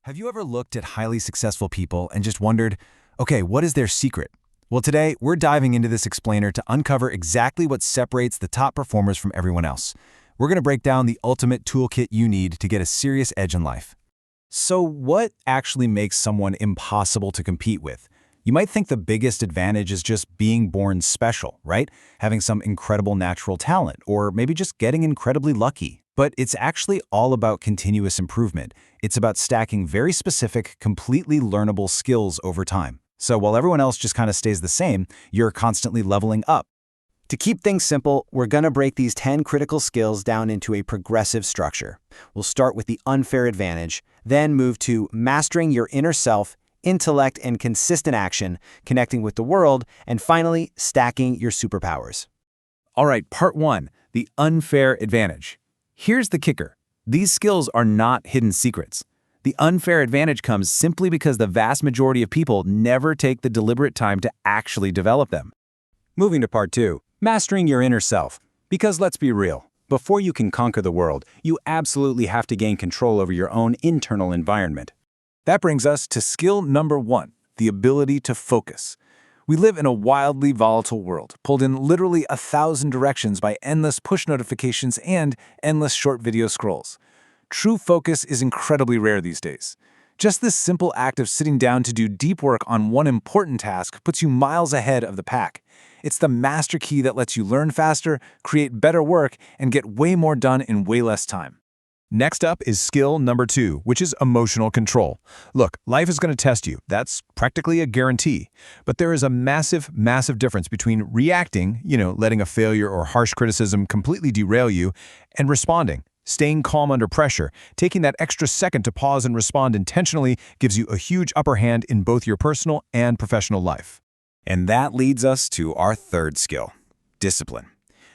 Have you ever looked at highly successful people and just wondered, okay, what is their secret? Well, today we're diving into this explainer to uncover exactly what separates the top performers from everyone else. We're going to break down the ultimate toolkit you need to get a serious edge in life. So, what actually makes someone impossible to compete with? You might think the biggest advantage is just being born special, right? Having some incredible natural talent, or maybe just getting incredibly lucky. But it's actually all about continuous improvement. It's about stacking very specific, completely learnable skills over time. So while everyone else just kind of stays the same, you're constantly leveling up. To keep things simple, we're going to break these 10 critical skills down into a progressive structure. We'll start with the unfair advantage, then move to mastering your inner self, intellect, and consistent action, connecting with the world, and finally, stacking your superpowers. All right, part one, the unfair advantage. Here's the kicker. These skills are not hidden secrets. The unfair advantage comes simply because the vast majority of people never take the deliberate time to actually develop them. Moving to part two, mastering your inner self. Because let's be real, before you can conquer the world, you absolutely have to gain control over your own internal environment. That brings us to skill number one, the ability to focus. We live in a wildly volatile world, pulled in literally 1,000 directions by endless push notifications and endless short video scrolls. True focus is incredibly rare these days. Just this simple act of sitting down to do deep work on one important task puts you miles ahead of the pack. It's the master key that lets you learn faster, create better work, and get way more done in way less time. Next up is skill number two, which is emotional control. Look, life is going to test you. That's practically a guarantee. But there is a massive, massive difference between reacting, letting a failure or harsh criticism completely derail you, and responding. Staying calm under pressure, taking that extra second to pause and respond intentionally gives you a huge upper hand in both your personal and professional life. And that leads us to our third skill, discipline.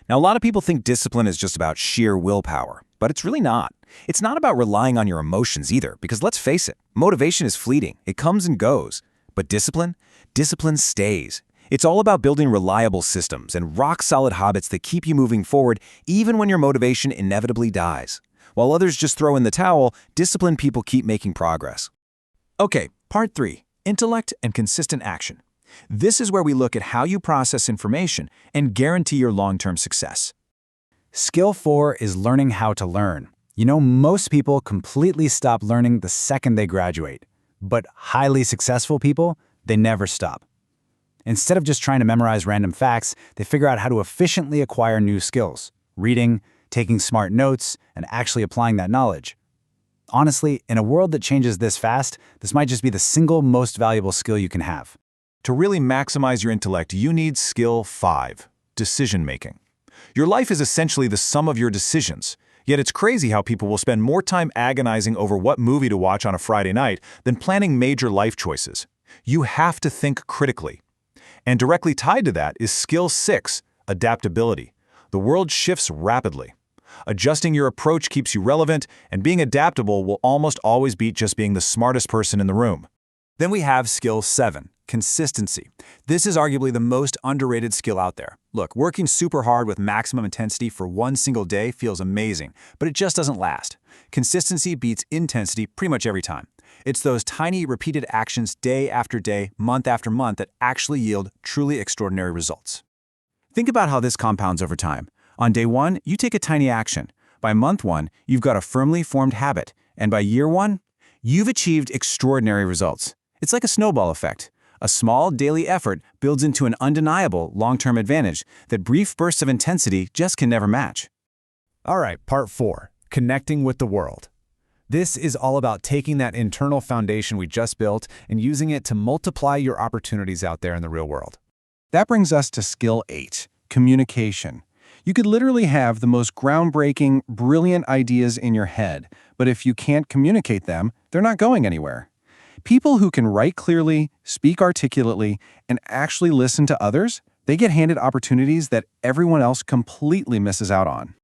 Now, a lot of people think discipline is just about sheer willpower, but it's really not. It's not about relying on your emotions either, because let's face it, motivation is fleeting. It comes and goes. But discipline stays. It's all about building reliable systems and rock-solid habits that keep you moving forward even when your motivation inevitably dies. While others just throw in the towel, disciplined people keep making progress. Okay, part three, intellect and consistent action. This is where we look at how you process information and guarantee your long-term success. Skill 4 is learning how to learn. Most people completely stop learning the second they graduate. But highly successful people, they never stop. Instead of just trying to memorize random facts, they figure out how to efficiently acquire new skills, reading, taking smart notes, and actually applying that knowledge. Honestly, in a world that changes this fast, this might just be the single most valuable skill you can have. To really maximize your intellect, you need skill 5, decision-making. Your life is essentially the sum of your decisions. Yet it's crazy how people will spend more time agonizing over what movie to watch on a Friday night than planning major life choices. You have to think critically. And directly tied to that is skill 6, adaptability. The world shifts rapidly. Adjusting your approach keeps you relevant, and being adaptable will almost always beat just being the smartest person in the room. Then we have skill 7, consistency. This is arguably the most underrated skill out there. Look, working super hard with maximum intensity for one single day feels amazing, but it just doesn't last. Consistency beats intensity pretty much every time. It's those tiny, repeated actions day after day, month after month that actually yield truly extraordinary results. Think about how this compounds over time. On day 1, you take a tiny action. By month 1, you've got a firmly formed habit. And by year 1, you've achieved extraordinary results. It's like a snowball effect. A small daily effort builds into an undeniable long-term advantage that brief bursts of intensity just can never match. All right, part 4, connecting with the world. This is all about taking that internal foundation we just built and using it to multiply your opportunities out there in the real world. That brings us to skill 8, communication. You could literally have the most groundbreaking, brilliant ideas in your head, but if you can't communicate them, they're not going anywhere. People who can write clearly, speak articulately, and actually listen to others, they get handed opportunities that everyone else completely misses out on.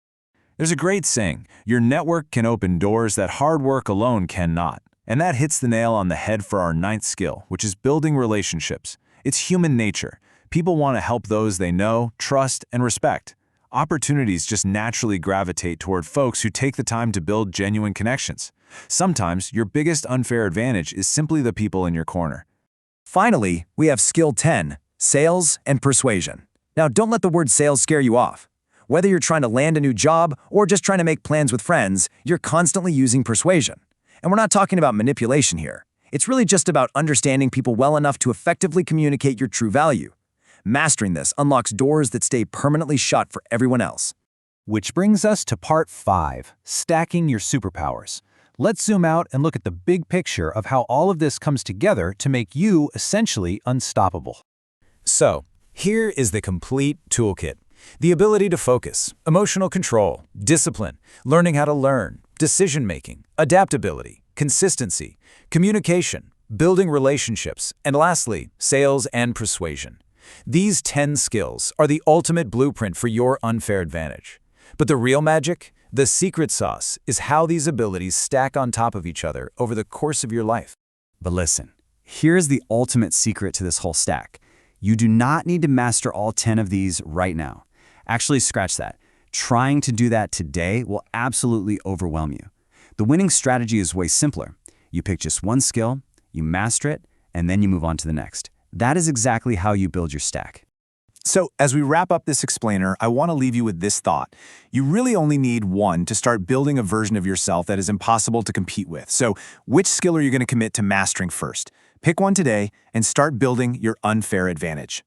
There's a great saying, your network can open doors that hard work alone cannot. And that hits the nail on the head for our 9th skill, which is building relationships. It's human nature. People want to help those they know, trust, and respect. Opportunities just naturally gravitate toward folks who take the time to build genuine connections. Sometimes your biggest unfair advantage is simply the people in your corner. Finally, we have skill 10, sales and persuasion. Now, don't let the word sales scare you off. Whether you're trying to land a new job or just trying to make plans with friends, you're constantly using persuasion. And we're not talking about manipulation here. It's really just about understanding people well enough to effectively communicate your true value. Mastering this unlocks doors that stay permanently shut for everyone else. Which brings us to part 5, stacking your superpowers. Let's zoom out and look at the big picture of how all of this comes together to make you essentially unstoppable. So, here is the complete toolkit. The ability to focus, emotional control, discipline, learning how to learn, decision-making, adaptability, consistency, communication, building relationships, and lastly, sales and persuasion. These 10 skills are the ultimate blueprint for your unfair advantage. But the real magic, the secret sauce, is how these abilities stack on top of each other over the course of your life. But listen, here's the ultimate secret to this whole stack. You do not need to master all 10 of these right now. Actually, scratch that. Trying to do that today will absolutely overwhelm you. The winning strategy is way simpler. You pick just one skill, you master it, and then you move on to the next. That is exactly how you build your stack. So, as we wrap up this explainer, I want to leave you with this thought. You really only need one to start building a version of yourself that is impossible to compete with. So, which skill are you going to commit to mastering first? Pick one today and start building your unfair advantage.